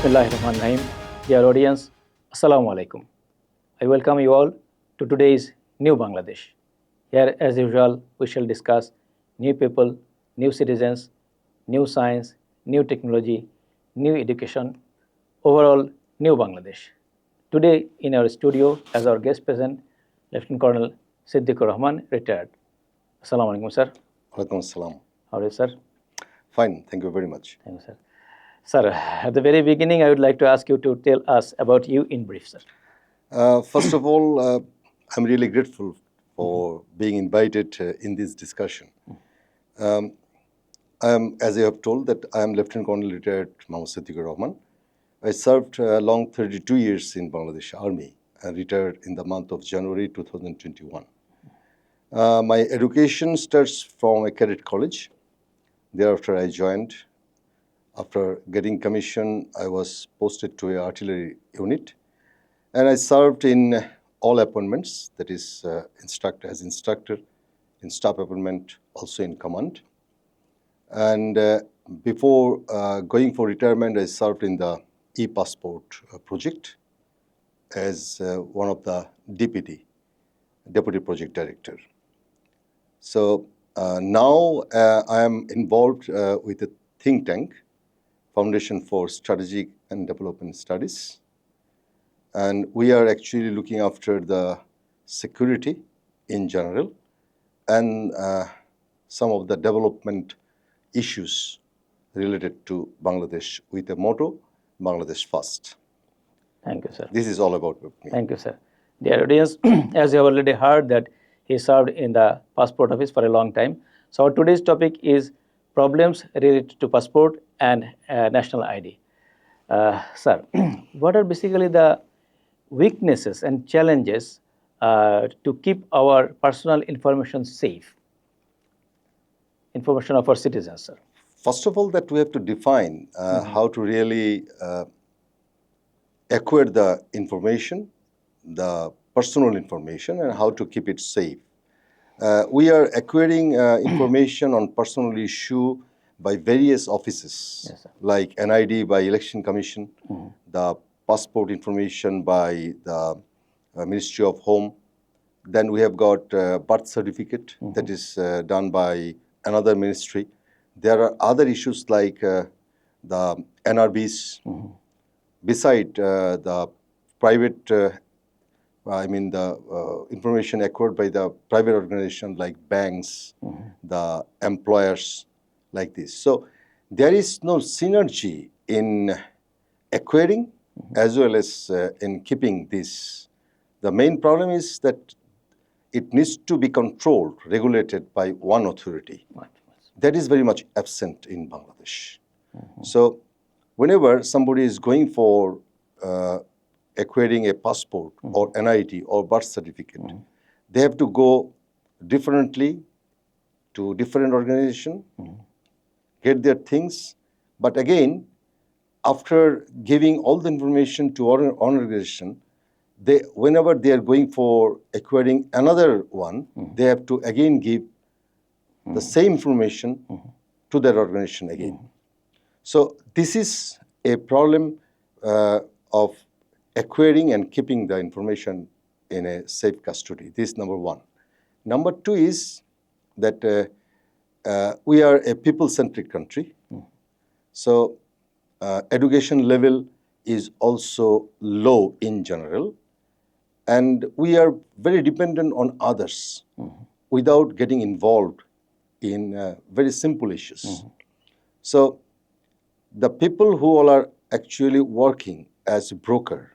Bismillahirrahmanirrahim. Dear audience, Assalamu alaikum. I welcome you all to today's New Bangladesh. Here, as usual, we shall discuss new people, new citizens, new science, new technology, new education, overall New Bangladesh. Today, in our studio, as our guest present, Lieutenant Colonel Siddiqur Rahman, retired. Assalamu alaikum, sir. Alaikum assalam. How are you, sir? Fine, thank you very much. Thank you, sir. Sir, at the very beginning, I would like to ask you to tell us about you in brief, sir. First of all, I'm really grateful for being invited in this discussion. As I have told, that I am Lieutenant Colonel retired Mohammad Siddiqur Rahman. I served long 32 years in Bangladesh Army and retired in the month of January 2021. My education starts from a cadet college. Thereafter, I joined. After getting commission, I was posted to an artillery unit, and I served in all appointments, that is as instructor, in staff appointment, also in command. And before going for retirement, I served in the e-passport project as one of the deputy project director. So now I am involved with a think tank, Foundation for Strategic and Development Studies. And we are actually looking after the security in general and some of the development issues related to Bangladesh with the motto, Bangladesh First. Thank you, sir. This is all about me. Thank you, sir. Dear audience, as you have already heard that he served in the passport office for a long time. So our today's topic is problems related to passport and national ID. Sir, what are basically the weaknesses and challenges to keep our personal information safe? Information of our citizens, sir. First of all, that we have to define how to really acquire the information, the personal information, and how to keep it safe. We are acquiring information on personal issue by various offices, Yes, sir. like NID by Election Commission, the passport information by the Ministry of Home. Then we have got birth certificate that is done by another ministry. There are other issues like the NRBs, beside the private, the information acquired by the private organization like banks, the employers, like this. So there is no synergy in acquiring as well as in keeping this. The main problem is that it needs to be controlled, regulated by one authority. That is very much absent in Bangladesh. So whenever somebody is going for acquiring a passport or NID or birth certificate, they have to go differently to different organization, get their things. But again, after giving all the information to our organization, whenever they are going for acquiring another one, they have to again give the same information to their organization again. So this is a problem of acquiring and keeping the information in a safe custody. This is number one. Number two is that we are a people-centric country. So education level is also low in general. And we are very dependent on others without getting involved in very simple issues. So the people who all are actually working as a broker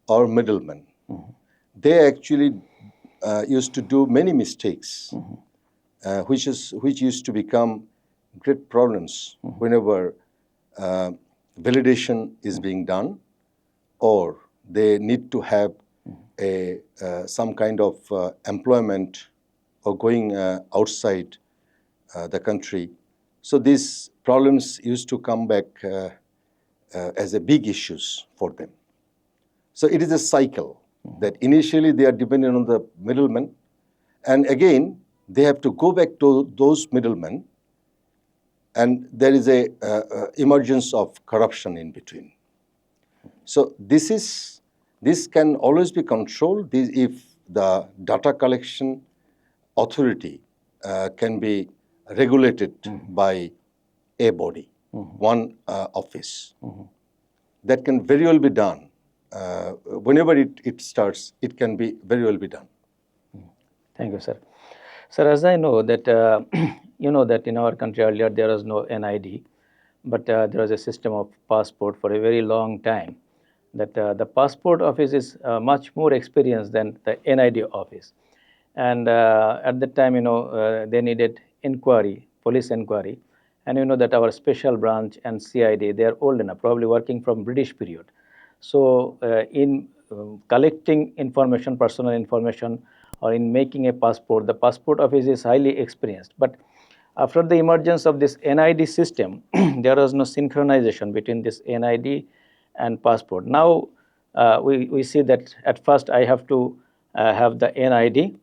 or middlemen, they actually used to do many mistakes, which used to become great problems whenever validation is being done, or they need to have some kind of employment or going outside the country. So these problems used to come back as a big issues for them. So it is a cycle that initially they are dependent on the middlemen, and again they have to go back to those middlemen, and there is a emergence of corruption in between. So this can always be controlled if the data collection authority can be regulated by a body, one office. That can very well be done. Whenever it starts, it can be very well be done. Thank you, sir. Sir, as I know that you know that in our country earlier there was no NID, but there was a system of passport for a very long time. That the passport office is much more experienced than the NID office, and at that time, they needed inquiry, police inquiry, and you know that our special branch and CID, they are old enough, probably working from British period. So in collecting information, personal information, or in making a passport, the passport office is highly experienced. But after the emergence of this NID system, there was no synchronization between this NID and passport. Now we see that at first I have to have the NID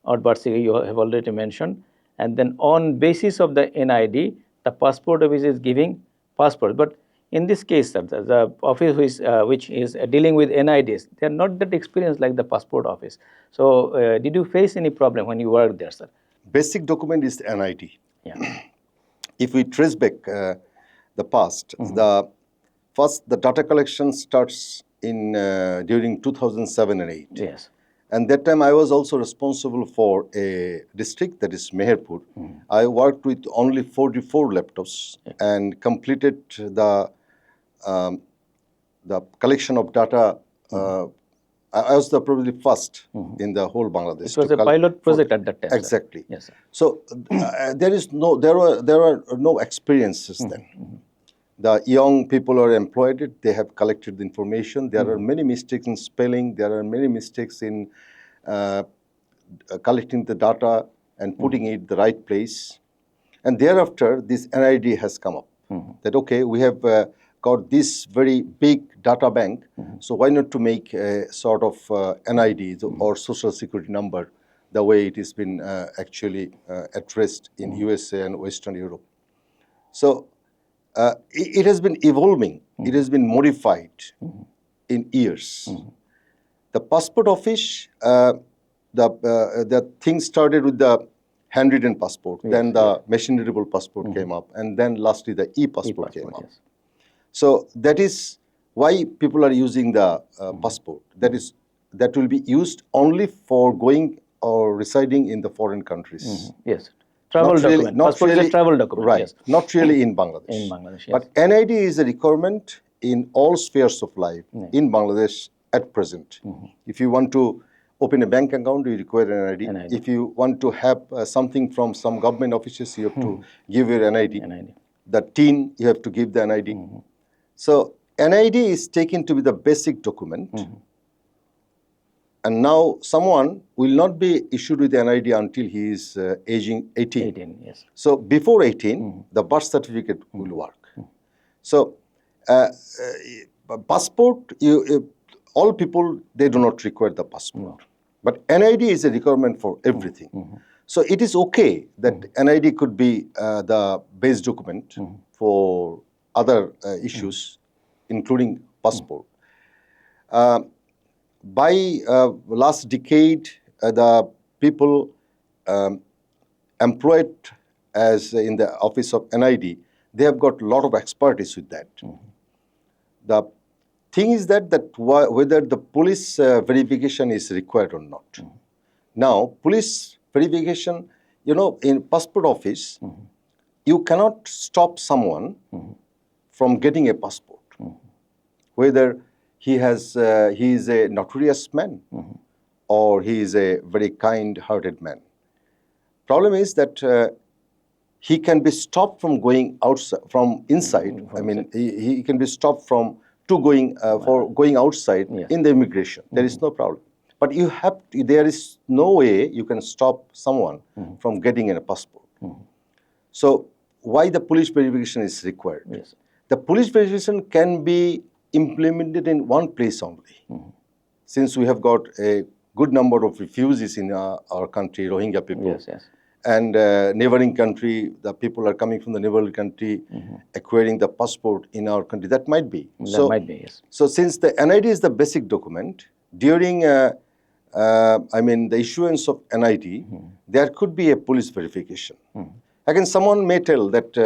or birth certificate you have already mentioned, and then on basis of the NID, the passport office is giving passport. But in this case, sir, the office which is dealing with NIDs, they are not that experienced like the passport office. So did you face any problem when you worked there, sir? Basic document is NID. Yeah. If we trace back the past, the data collection starts in during 2007 and 8. Yes. And that time I was also responsible for a district, that is Meherpur. I worked with only 44 laptops and completed the collection of data. I was probably first in the whole Bangladesh. It was a pilot project at that time. Exactly. Sir. Yes, sir. So there were no experiences then. The young people are employed, they have collected the information. There are many mistakes in spelling, there are many mistakes in collecting the data and putting it in the right place. And thereafter, this NID has come up. That, okay, we have got this very big data bank, so why not to make a sort of NID or social security number, the way it has been actually addressed in USA and Western Europe. So it has been evolving, it has been modified in years. The passport office, the thing started with the handwritten passport, then the machine-readable passport came up, and then lastly the e-passport came up. Yes. So that is why people are using the passport. That will be used only for going or residing in the foreign countries. Yes. Travel document. Passport is a travel document. Right. Yes. Not really in Bangladesh. In Bangladesh, yes. But NID is a requirement in all spheres of life in Bangladesh at present. If you want to open a bank account, you require an NID. If you want to have something from some government offices, you have to give your NID. The TIN, you have to give the NID. So NID is taken to be the basic document. And now someone will not be issued with NID until he is aging 18. 18, yes. So before 18, the birth certificate will work. So passport, all people, they do not require the passport. But NID is a requirement for everything. So it is okay that NID could be the base document for other issues, including passport. By last decade, the people employed as in the office of NID, they have got a lot of expertise with that. The thing is that whether the police verification is required or not. Now, police verification, in passport office, you cannot stop someone from getting a passport, whether he is a notorious man or he is a very kind-hearted man. Problem is that he can be stopped from going outside, from inside. I mean, he can be stopped from going outside in the immigration. There is no problem. But there is no way you can stop someone from getting a passport. So why the police verification is required? Yes. The police verification can be implemented in one place only. Since we have got a good number of refugees in our country, Rohingya people. Yes, yes. and neighboring country, the people are coming from the neighboring country, acquiring the passport in our country. That might be. That might be, yes. So since the NID is the basic document, during the issuance of NID, there could be a police verification. Again, someone may tell that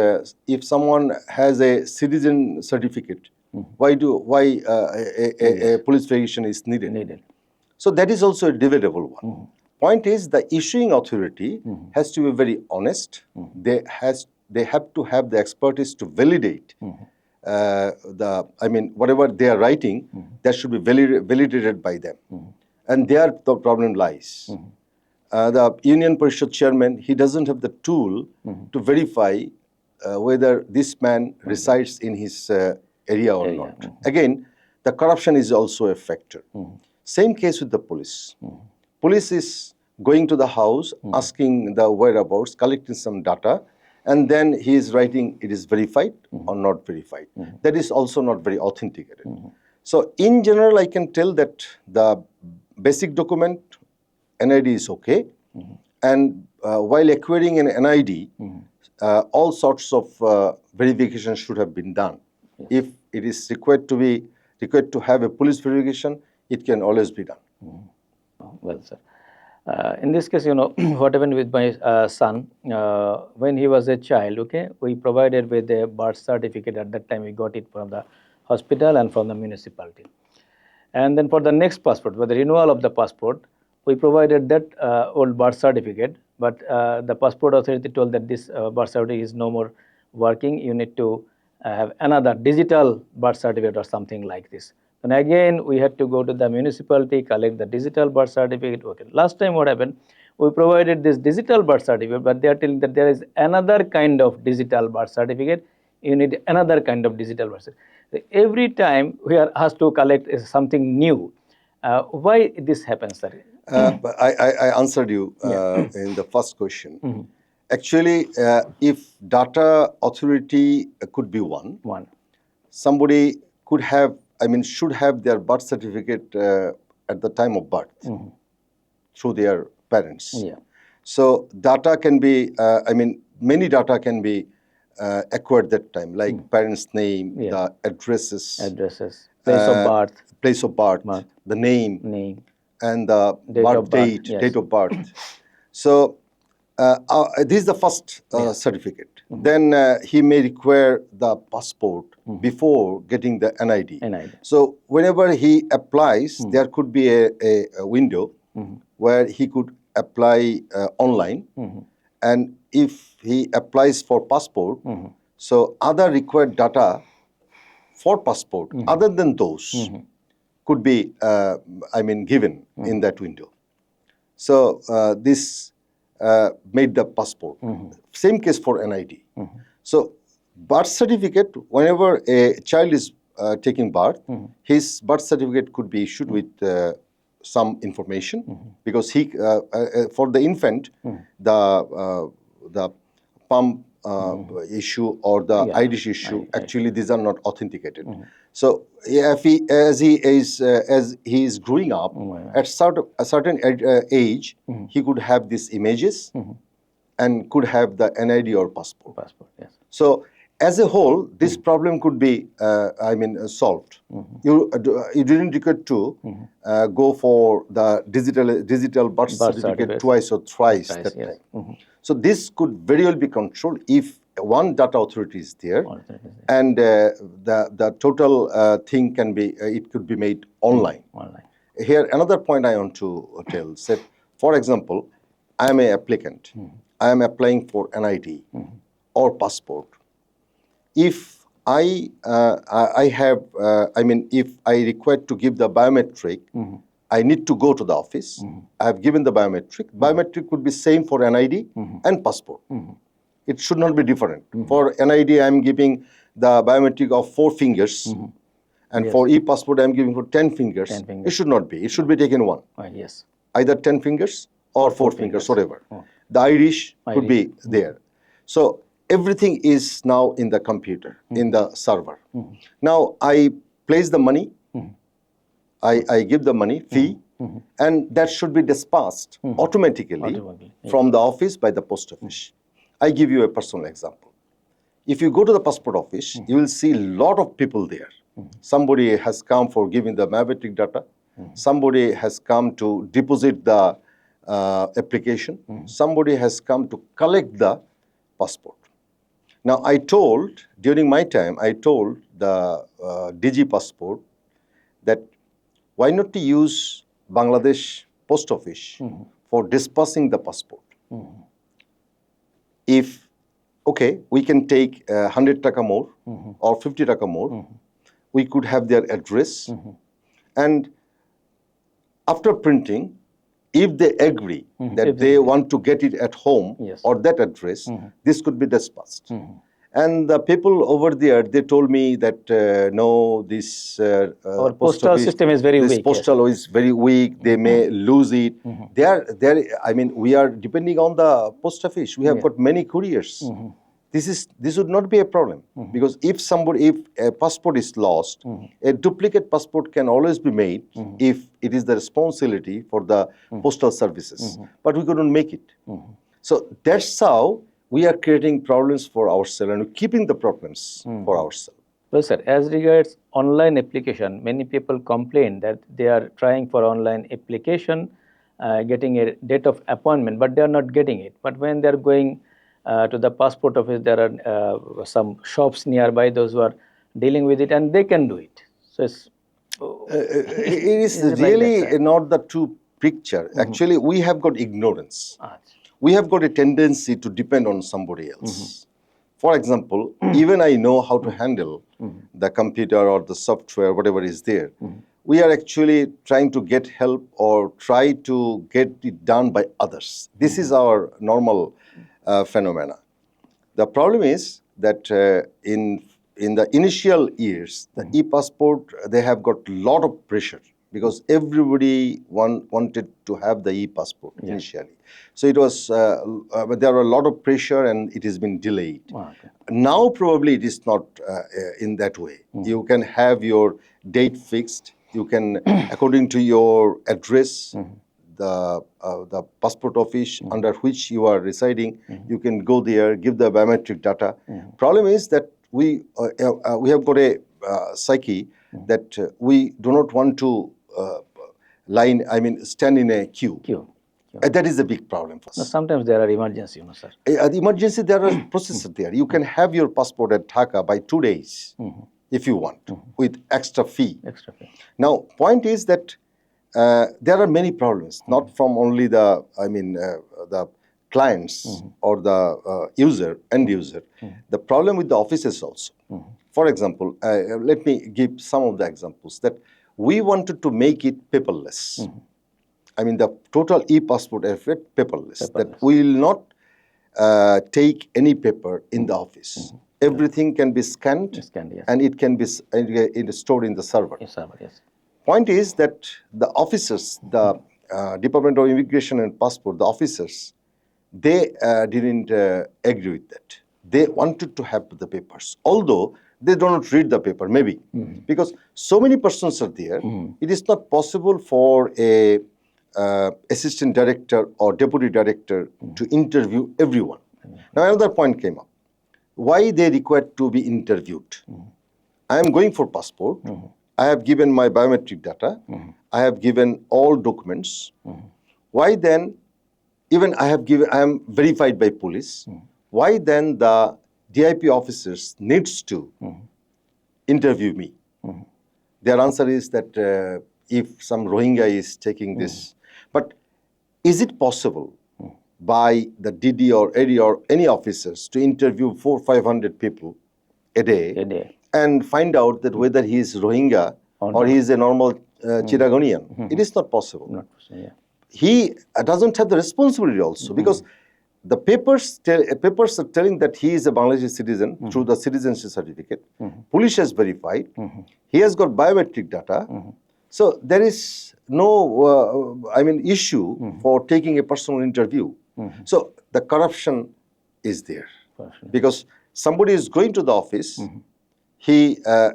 if someone has a citizen certificate, why a police verification is needed? So that is also a debatable one. Point is, the issuing authority has to be very honest. They have to have the expertise to validate whatever they are writing, that should be validated by them. And there the problem lies. The Union Parishad chairman, he doesn't have the tool to verify whether this man resides in his area or not. Again, the corruption is also a factor. Same case with the police. Police is going to the house, asking the whereabouts, collecting some data, and then he is writing it is verified or not verified. That is also not very authenticated. So in general, I can tell that the basic document, NID, is okay. And while acquiring an NID, all sorts of verification should have been done. If it is required to have a police verification, it can always be done. Well, sir. In this case, what happened with my son, when he was a child, okay, we provided with a birth certificate. At that time, we got it from the hospital and from the municipality. And then for the next passport, for the renewal of the passport, we provided that old birth certificate, but the passport authority told that this birth certificate is no more working. You need to have another digital birth certificate or something like this. And again, we had to go to the municipality, collect the digital birth certificate. Okay. Last time what happened, we provided this digital birth certificate, but they are telling that there is another kind of digital birth certificate. You need another kind of digital birth certificate. Every time we are asked to collect something new. Why this happens, sir? But I answered you in the first question. Actually, if data authority could be one, somebody could have, should have their birth certificate at the time of birth through their parents. Yeah. So data can be, many data can be acquired that time, like parents' name, the addresses, place of birth, the name, and the birth date, date of birth. So this is the first certificate. Then he may require the passport before getting the NID. So whenever he applies, there could be a window where he could apply online. And if he applies for passport, so other required data for passport, other than those, could be, given in that window. So this made the passport. Same case for NID. So birth certificate, whenever a child is taking birth, his birth certificate could be issued with some information, because he, for the infant, the pump issue or the ID issue, actually these are not authenticated. So if as he is growing up, at a certain age, he could have these images and could have the NID or passport. So as a whole, this problem could be, solved. You didn't require to go for the digital birth certificate twice or thrice that time. So this could very well be controlled if one data authority is there, and the total thing can be, it could be made online. Here, another point I want to tell, said, for example, I am an applicant. I am applying for NID or passport. If if I require to give the biometric, I need to go to the office. I have given the biometric. Biometric would be same for NID and passport. It should not be different. For NID, I am giving the biometric of 4 fingers. And for e-passport, I am giving for 10 fingers. It should not be. It should be taken one. Either 10 fingers or 4 fingers, whatever. The iris could be there. So everything is now in the computer, in the server. Now I place the money. I give the money, fee, and that should be dispatched automatically yeah. from the office by the post office. I give you a personal example. If you go to the passport office, you will see a lot of people there. Somebody has come for giving the biometric data. Somebody has come to deposit the application. Somebody has come to collect the passport. Now, during my time, I told the DG passport that why not to use Bangladesh post office for dispatching the passport. If, okay, we can take 100 taka more or 50 taka more, we could have their address. And after printing, if they agree that they want to get it at home or that address, this could be dispatched. And the people over there, they told me that no, this our postal system is very weak. This postal is very weak. They may lose it. I mean, we are depending on the post office. We have got many couriers. This would not be a problem because if a passport is lost, a duplicate passport can always be made if it is the responsibility for the postal services. But we couldn't make it. So that's how we are creating problems for ourselves and keeping the problems for ourselves. Well, sir, as regards online application, many people complain that they are trying for online application, getting a date of appointment, but they are not getting it. But when they are going to the passport office, there are some shops nearby, those who are dealing with it, and they can do it. So it is really like that, not the true picture. Actually, we have got ignorance. We have got a tendency to depend on somebody else. For example, even I know how to handle the computer or the software, whatever is there. We are actually trying to get help or try to get it done by others. This is our normal phenomena. The problem is that in the initial years, the e-passport, they have got a lot of pressure because everybody wanted to have the e-passport initially. So it was, there were a lot of pressure and it has been delayed. Now probably it is not in that way. You can have your date fixed. You can, according to your address, the passport office under which you are residing, you can go there, give the biometric data. Problem is that we have got a psyche that we do not want to stand in a queue. That is a big problem for us. Now, sometimes there are emergency, sir. The emergency, there are processes there. You can have your passport at Dhaka by 2 days if you want, with extra fee. Now, point is that there are many problems, not from only the clients or the end user. The problem with the offices also. For example, let me give some of the examples that we wanted to make it paperless. I mean, the total e-passport effect paperless. That we will not take any paper in the office. Everything can be scanned and it can be stored in the server. Point is that the officers, the Department of Immigration and Passport, the officers, they didn't agree with that. They wanted to have the papers, although they do not read the paper, maybe, because so many persons are there. It is not possible for a assistant director or deputy director to interview everyone. Now, another point came up. Why they required to be interviewed? I am going for passport. I have given my biometric data. I have given all documents. Why then, even I am verified by police. Why then the DIP officers needs to interview me? Their answer is that if some Rohingya is taking this, but is it possible by the DD or AD or any officers to interview 400-500 people a day and find out that whether he is Rohingya or he is a normal Chittagonian? It is not possible. He doesn't have the responsibility also because the papers are telling that he is a Bangladeshi citizen through the citizenship certificate. Police has verified. He has got biometric data. So there is no, issue for taking a personal interview. So the corruption is there because somebody is going to the office. There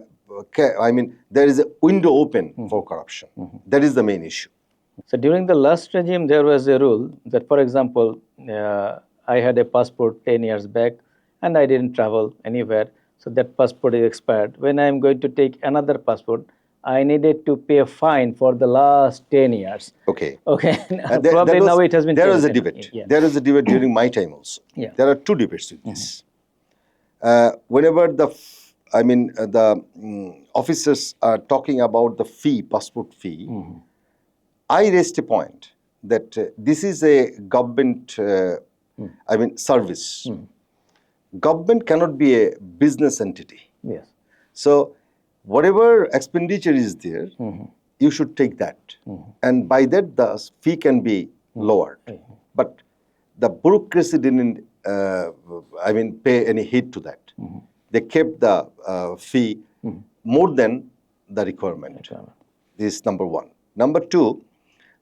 is a window open for corruption. That is the main issue. So during the last regime, there was a rule that, for example, I had a passport 10 years back and I didn't travel anywhere. So that passport is expired. When I am going to take another passport, I needed to pay a fine for the last 10 years. Okay. Okay. Probably now it has been There changed. was a debate. Yeah. There was a debate during my time also. Yeah. There are two debates with this. Whenever the officers are talking about the fee, passport fee, I raised a point that this is a government, service. Government cannot be a business entity. Yes. So whatever expenditure is there, you should take that. And by that, the fee can be lowered. But the bureaucracy didn't, pay any heed to that. They kept the fee more than the requirement. This is number one. Number two,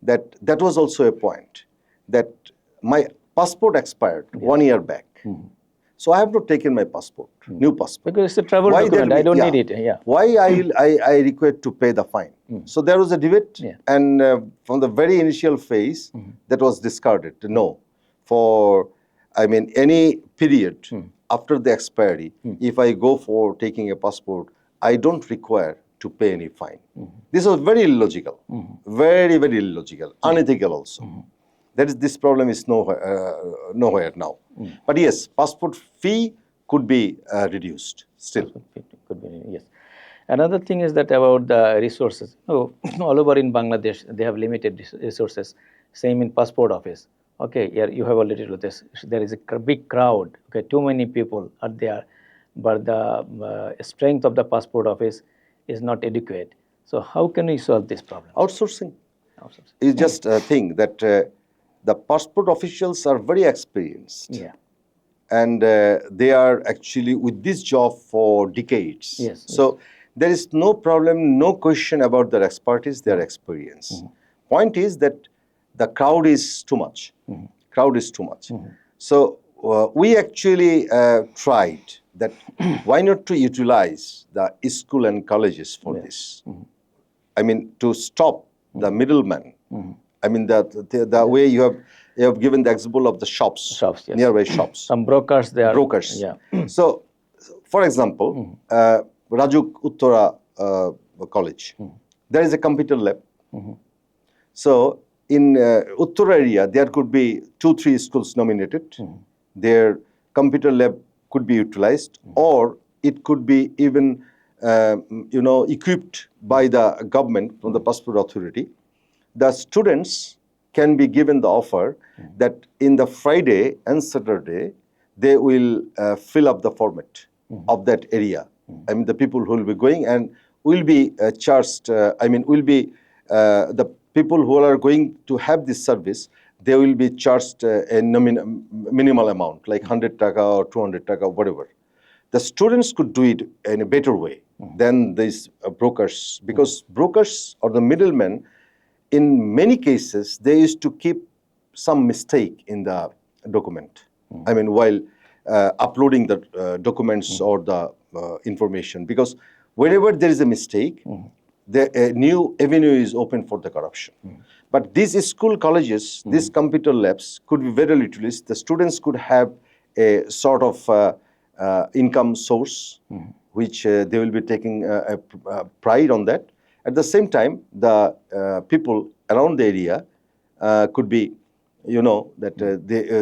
that was also a point that my passport expired 1 year back. So I have not taken my passport, new passport. Because it's a travel document. I don't need it. Yeah. Why I require to pay the fine? So there was a debate, and from the very initial phase, that was discarded. No, for any period after the expiry, if I go for taking a passport, I don't require to pay any fine. This was very illogical, very, very illogical, unethical also. That is, this problem is nowhere now. But yes, passport fee could be reduced still. Could be, yes. Another thing is that about the resources. Oh, all over in Bangladesh, they have limited resources. Same in passport office. Okay, yeah, you have already told this. There is a big crowd. Okay, too many people are there, but the strength of the passport office is not adequate. So how can we solve this problem? Outsourcing is just a thing that the passport officials are very experienced. Yeah. And they are actually with this job for decades. Yes. So there is no problem, no question about their expertise, their experience. Point is that the crowd is too much. Crowd is too much. So we actually tried that why not to utilize the school and colleges for this? To stop the middleman. The way you have given the example of the shops, Yes. nearby shops. Some brokers, they are. Brokers. Yeah. So, for example, Rajuk Uttara College, there is a computer lab. So, in Uttara area, there could be 2-3 schools nominated. Their computer lab could be utilized, or it could be even, equipped by the government from the passport authority. The students can be given the offer that in the Friday and Saturday, they will fill up the format of that area. The people who will be going and will be charged, the people who are going to have this service, they will be charged a minimal amount, like 100 taka or 200 taka, whatever. The students could do it in a better way than these brokers, because brokers or the middlemen, in many cases, they used to keep some mistake in the document. While uploading the documents or the information, because whenever there is a mistake, a new avenue is open for the corruption. But these school colleges, these computer labs could be very utilized. The students could have a sort of income source, which they will be taking a pride on that. At the same time, the people around the area could be, that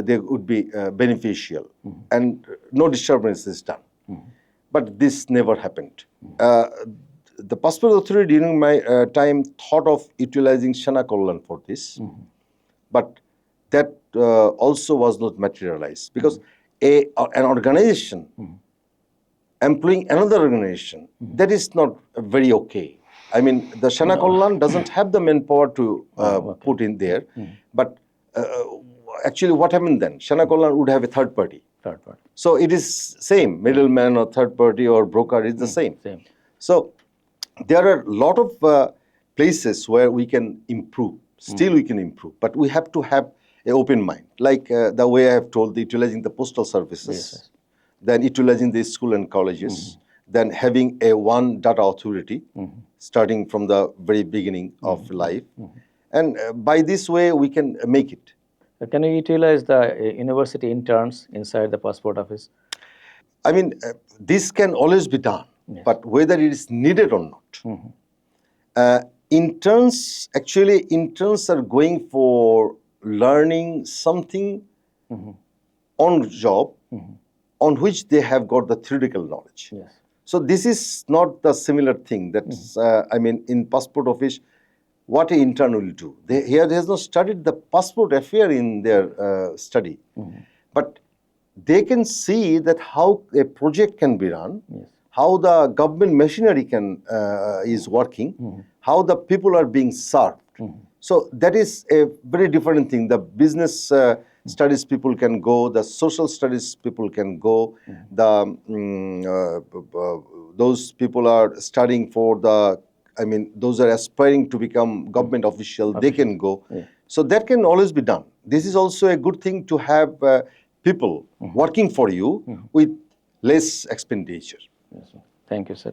they would be beneficial, and no disturbance is done. But this never happened. The passport authority during my time thought of utilizing Shana Kollan for this, but that also was not materialized, because an organization employing another organization, that is not very okay. The Shana Kollan doesn't have the manpower to put in there, but actually what happened then? Shana Kollan would have a third party. So it is same, middleman or third party or broker is the same. So there are a lot of places where we can improve. Still we can improve, but we have to have an open mind. Like the way I have told, utilizing the postal services, then utilizing the school and colleges, then having a one data authority, starting from the very beginning of life, And by this way, we can make it. Can you utilize the university interns inside the passport office? I mean, this can always be done, Yes. but whether it is needed or not. Interns are going for learning something on job on which they have got the theoretical knowledge. Yes. So this is not the similar thing. That's I mean, in passport office, what an intern will do. He has not studied the passport affair in their study, but they can see that how a project can be run, Yes. how the government machinery can is working, how the people are being served. So that is a very different thing. The business studies people can go, the social studies people can go, those people are studying for the, I mean, those are aspiring to become government official, they can go. Yeah. So that can always be done. This is also a good thing to have people working for you with less expenditure. Yes, sir. Thank you, sir.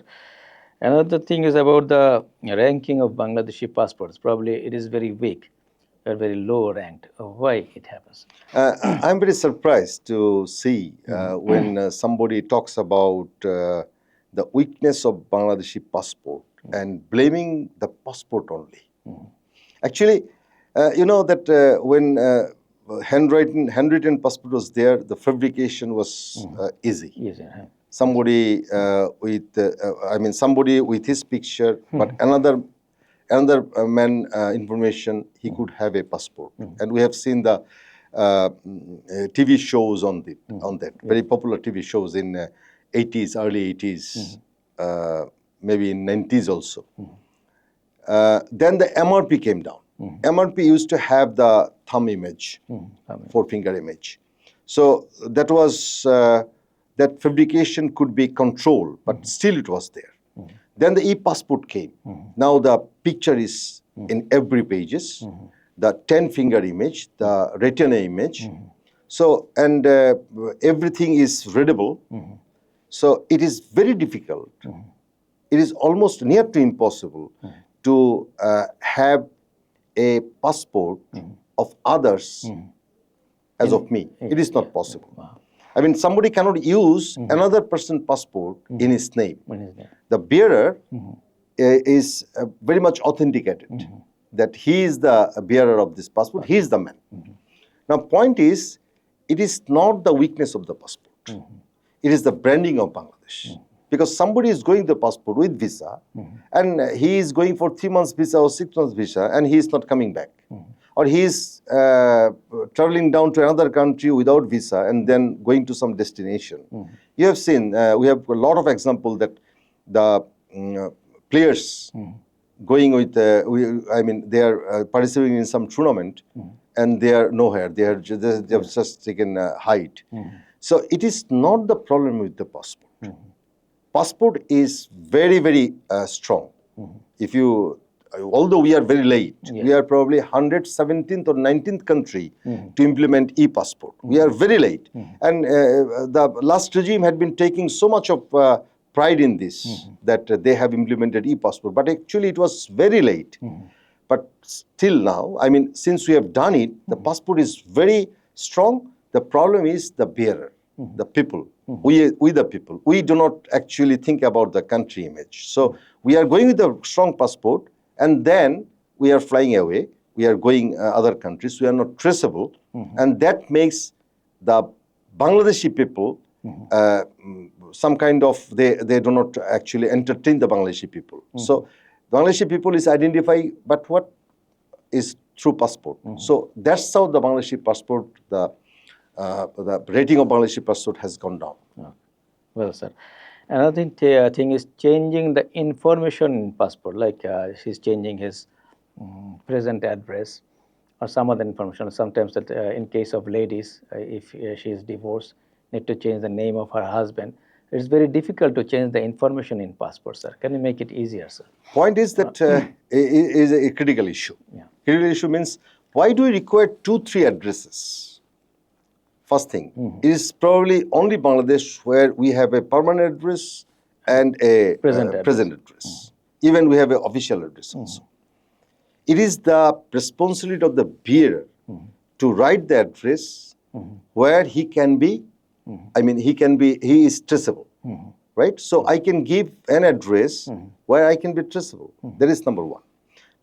Another thing is about the ranking of Bangladeshi passports. Probably it is very weak or very low ranked. Why it happens? I'm very surprised to see when somebody talks about the weakness of Bangladeshi passport and blaming the passport only. Actually, you know that when handwritten passport was there, the fabrication was easy. Yes, sir. Somebody somebody with his picture, but another man information, he could have a passport. And we have seen the TV shows on that, very popular TV shows in 80s, early 80s, maybe in 90s also. Then the MRP came down. MRP used to have the thumb image, four-finger image. So that was, that fabrication could be controlled, but still it was there. Then the e-passport came. Now the picture is in every pages, the 10-finger image, the retina image. So, and everything is readable. So it is very difficult. It is almost near to impossible to have a passport of others as of me. It is not possible. Wow. I mean, somebody cannot use another person's passport in his name. When is that? The bearer is very much authenticated that he is the bearer of this passport, he is the man. Now, point is, it is not the weakness of the passport. It is the branding of Bangladesh. Because somebody is going the passport with visa, and he is going for 3 months visa or 6 months visa, and he is not coming back. Or he is traveling down to another country without visa and then going to some destination. You have seen, we have a lot of examples that the players going with, they are participating in some tournament and they are nowhere. They have just taken height. So it is not the problem with the passport. Passport is very, very strong. If you, although we are very late, we are probably 117th or 19th country to implement e-passport. We are very late. And the last regime had been taking so much of pride in this, that they have implemented e-passport. But actually it was very late. But still now, I mean, since we have done it, the passport is very strong. The problem is the bearer, the people. We the people. We do not actually think about the country image. So we are going with a strong passport, and then we are flying away. We are going other countries. We are not traceable. And that makes the Bangladeshi people some kind of, they do not actually entertain the Bangladeshi people. So Bangladeshi people is identified, but what is through passport. So that's how the Bangladeshi passport, the rating of Bangladeshi passport has gone down. Well, sir. Another thing is changing the information in passport, like he's changing his present address or some other information. Sometimes that in case of ladies, if she is divorced, need to change the name of her husband. It's very difficult to change the information in passport, sir. Can you make it easier, sir? Point is that is a critical issue. Critical issue means, why do we require 2-3 addresses? First thing, it is probably only Bangladesh where we have a permanent address and a present address. Even we have an official address also. it is the responsibility of the bearer to write the address where he can be, he is traceable, right? So I can give an address where I can be traceable. That is number one.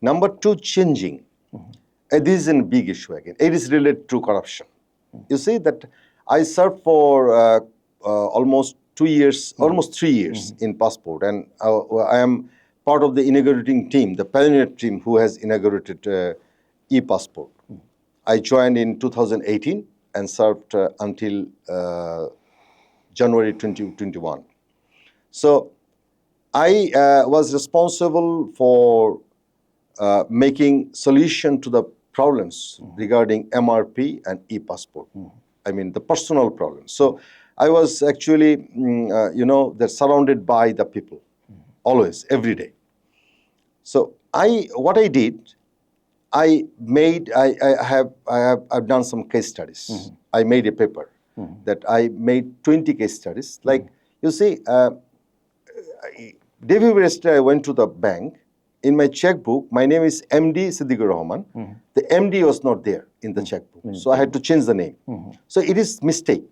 Number two, changing. This is a big issue again. It is related to corruption. You see that I served for almost 2 years, almost 3 years in passport, and I am part of the inaugurating team, the pioneer team who has inaugurated e-passport. I joined in 2018 and served until January 2021. So I was responsible for making solution to the problems regarding MRP and e-passport. The personal problems. So I was actually, they're surrounded by the people, always, every day. So what I did, I've done some case studies. I made a paper that I made 20 case studies. Like, you see, day before yesterday, I went to the bank. In my checkbook, my name is MD Siddiqur Rahman. The MD was not there in the checkbook. So I had to change the name. So it is mistake.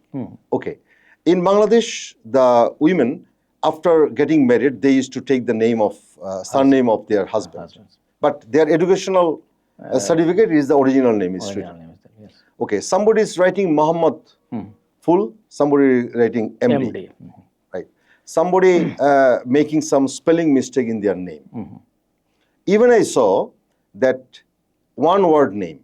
Okay. In Bangladesh, the women, after getting married, they used to take the name of, surname of their husband. But their educational certificate is the original name is written. Yes. Okay. Somebody is writing Muhammad full, somebody writing MD. Right. Somebody making some spelling mistake in their name. Even I saw that one word name,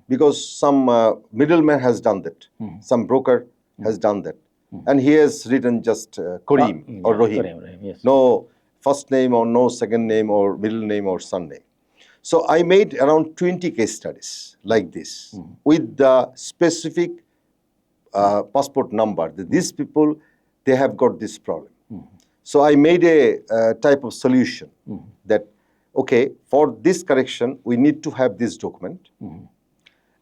because some middleman has done that, some broker has done that, and he has written just Kareem or Rohim. Kareem, yes. No first name or no second name or middle name or surname. So I made around 20 case studies like this with the specific passport number. That these people, they have got this problem. So I made a type of solution that, okay, for this correction, we need to have this document,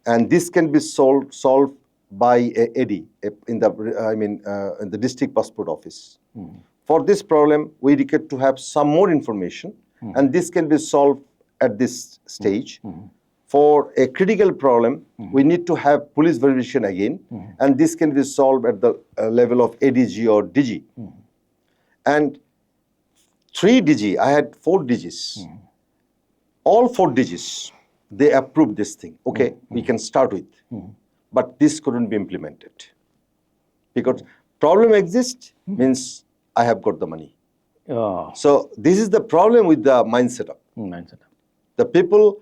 and this can be solved by a AD in the district passport office. For this problem, we require to have some more information, and this can be solved at this stage. For a critical problem, we need to have police verification again, and this can be solved at the level of ADG or DG. And 3 DG, I had 4 DGs. All 4 DGs, they approved this thing. Okay, we can start with. But this couldn't be implemented. Because problem exists means I have got the money. So this is the problem with the mindset. The people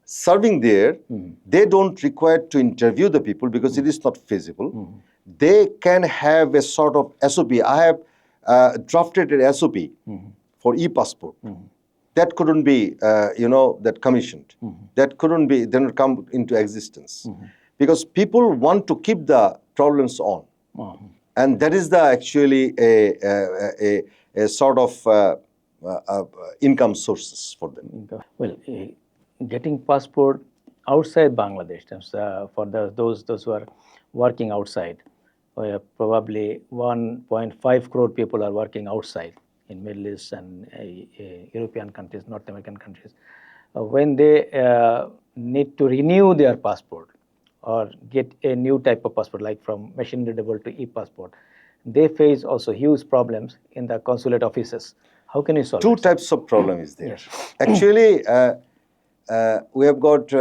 serving there, they don't require to interview the people because it is not feasible. They can have a sort of SOP. I have drafted an SOP for e-passport. That couldn't be, that commissioned. That couldn't be, then come into existence. Because people want to keep the problems on. And that is the actually a sort of income sources for them. Well, getting passport outside Bangladesh, for those who are working outside, probably 1.5 crore people are working outside in Middle East and European countries, North American countries. When they need to renew their passport or get a new type of passport, like from machine readable to e-passport, they face also huge problems in the consulate offices. How can you solve 2 it? types of problem is there. Yes. Actually, we have got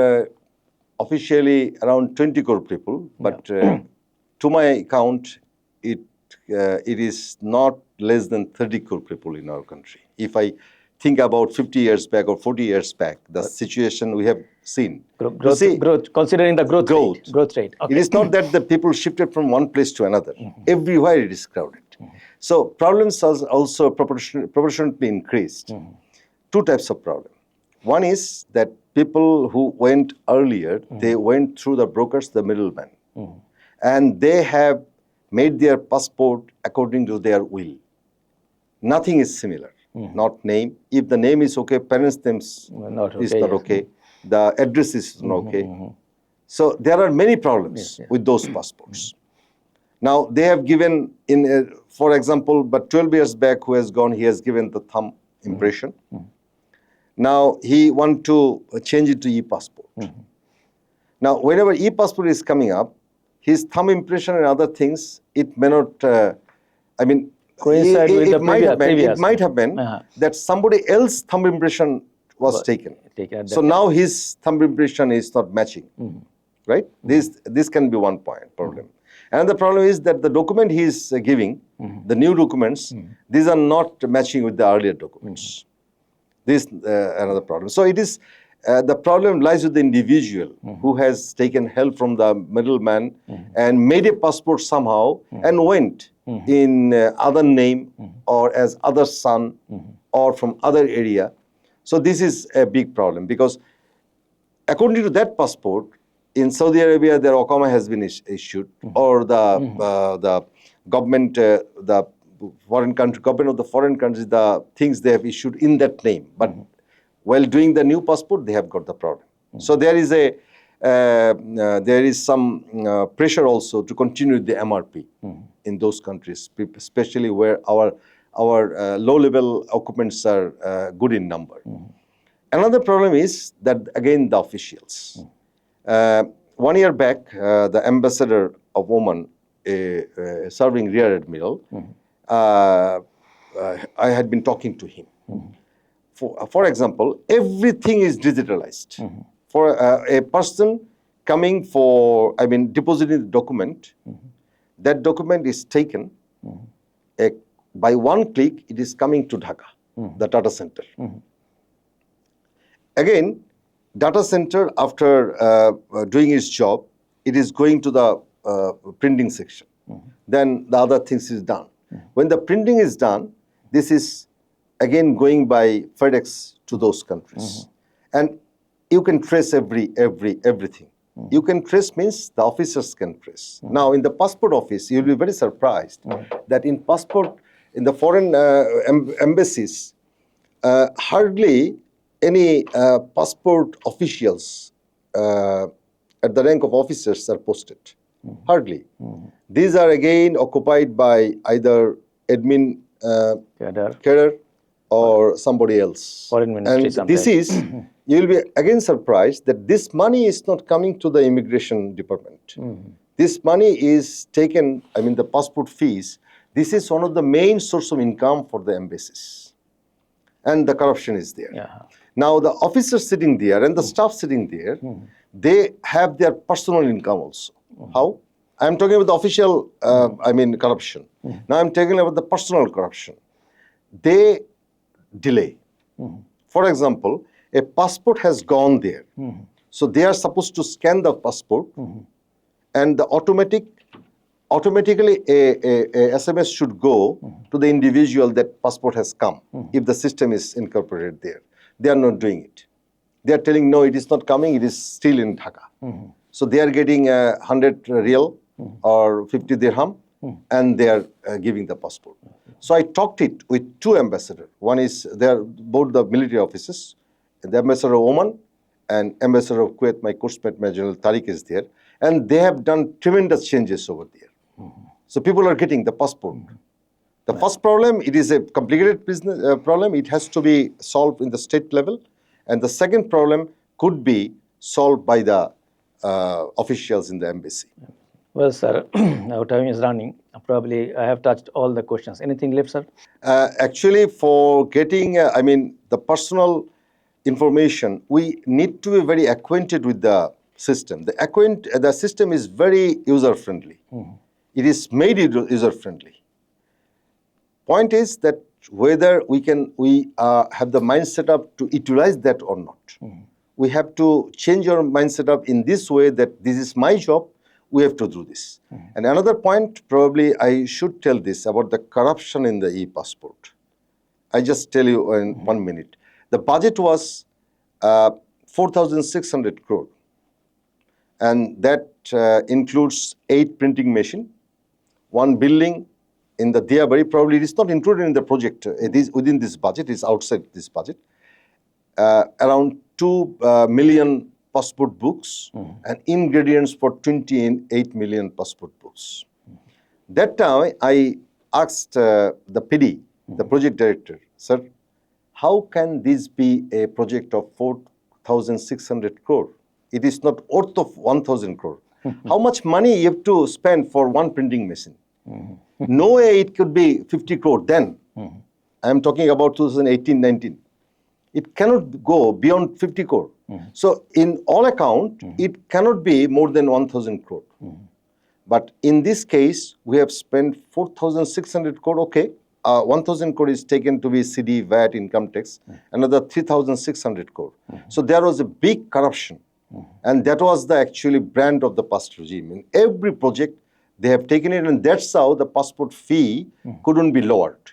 officially around 20 crore people, but to my count, it is not less than 30 crore people in our country. If I think about 50 years back or 40 years back, the situation we have seen. Growth, considering the growth rate. Okay. It is not that the people shifted from one place to another. Everywhere it is crowded. So problems are also proportionately increased. 2 types of problem. One is that people who went earlier, they went through the brokers, the middlemen, and they have made their passport according to their will. Nothing is similar. Not name. If the name is okay, parents' name is not okay. The address is not okay. So there are many problems with those passports. Now they have given for example, but 12 years back, who has gone, he has given the thumb impression. Now he want to change it to e-passport. Now, whenever e-passport is coming up, his thumb impression and other things, it may not, I mean, Coincide with the previous. It might have been that somebody else's thumb impression was taken. So now his thumb impression is not matching, right? This can be one point problem. Another problem is that the document he is giving, the new documents, these are not matching with the earlier documents. This another problem. So it is the problem lies with the individual who has taken help from the middleman and made a passport somehow and went in other name or as other son or from other area. So this is a big problem because according to that passport, in Saudi Arabia, their Okama has been issued, or the government, the foreign country, government of the foreign countries, the things they have issued in that name. But while doing the new passport, they have got the problem. So there is some pressure also to continue the MRP in those countries, especially where our low-level occupants are good in number. Another problem is that again the officials. 1 year back, the ambassador of Oman, serving rear admiral, I had been talking to him. For example, everything is digitalized. For a person coming for, depositing the document, that document is taken. By one click, it is coming to Dhaka, the data center. Again, data center, after doing its job, it is going to the printing section. Then the other things is done. When the printing is done, this is again going by FedEx to those countries. And you can trace everything. You can trace means the officers can trace. Now, in the passport office, you'll be very surprised that in the foreign embassies, hardly any passport officials at the rank of officers are posted. Hardly. These are again occupied by either admin cadre or somebody else. Foreign ministry And sometimes. this is, you'll be again surprised that this money is not coming to the immigration department. This money is taken, the passport fees. This is one of the main source of income for the embassies. And the corruption is there. Now, the officers sitting there and the staff sitting there, they have their personal income also. How? I'm talking about the official, corruption. Now I'm talking about the personal corruption. They delay. For example, a passport has gone there. So they are supposed to scan the passport and the automatically a SMS should go to the individual that passport has come if the system is incorporated there. They are not doing it. They are telling, no, it is not coming, it is still in Dhaka. So they are getting 100 real or 50 dirham and they are giving the passport. So I talked it with two ambassadors. One is, they are both the military officers, the ambassador of Oman and ambassador of Kuwait, my coursemate General Tariq is there. And they have done tremendous changes over there. So people are getting the passport. The first problem, it is a complicated business problem. It has to be solved in the state level. And the second problem could be solved by the officials in the embassy. Well, sir, our time is running. Probably I have touched all the questions. Anything left, sir? Actually, for getting, the personal information, we need to be very acquainted with the system. The system is very user-friendly. It is made user-friendly. Point is that whether we have the mindset up to utilize that or not. We have to change our mindset up in this way that this is my job, we have to do this. And another point, probably I should tell this about the corruption in the e-passport. I just tell you in 1 minute. The budget was 4,600 crore. And that includes 8 printing machines, 1 building in the Diabari. Probably it is not included in the project. It is within this budget, it is outside this budget. Around 2 million passport books and ingredients for 28 million passport books. That time I asked the PD, the project director, sir, how can this be a project of 4,600 crore? It is not worth of 1,000 crore. How much money you have to spend for one printing machine? No way it could be 50 crore then. I am talking about 2018-19. It cannot go beyond 50 crore. So in all account, it cannot be more than 1,000 crore. But in this case, we have spent 4,600 crore, okay. 1,000 crore is taken to be CD, VAT, income tax, another 3,600 crore. So there was a big corruption. And that was the actually brand of the past regime. In every project, they have taken it, and that's how the passport fee couldn't be lowered.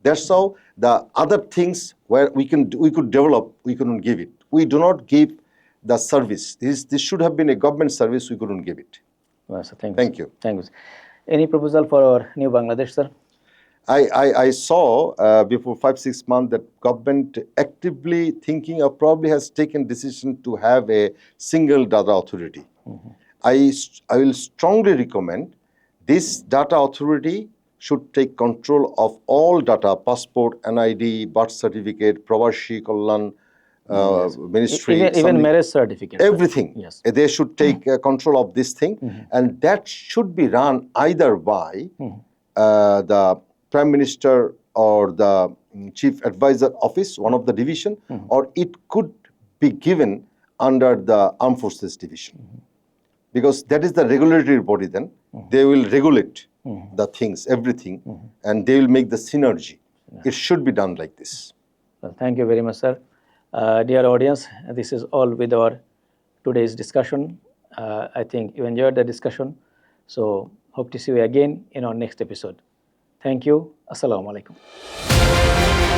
That's how the other things where we could develop, we couldn't give it. We do not give the service. This should have been a government service, we couldn't give it. Well, sir, Thank you. Thank you. Any proposal for our new Bangladesh, sir? I saw before 5-6 months that government actively thinking or probably has taken decision to have a single data authority. I will strongly recommend this data authority should take control of all data, passport, NID, birth certificate, Pravasi Kalyan Ministry. Even marriage certificate. Everything. Yes. They should take control of this thing. And that should be run either by the Prime Minister or the Chief Advisor Office, one of the division, or it could be given under the Armed Forces Division. Because that is the regulatory body then. They will regulate the things, everything, and they will make the synergy. It should be done like this. Well, thank you very much, sir. Dear audience, this is all with our today's discussion. I think you enjoyed the discussion. So hope to see you again in our next episode. Thank you. Assalamu alaikum.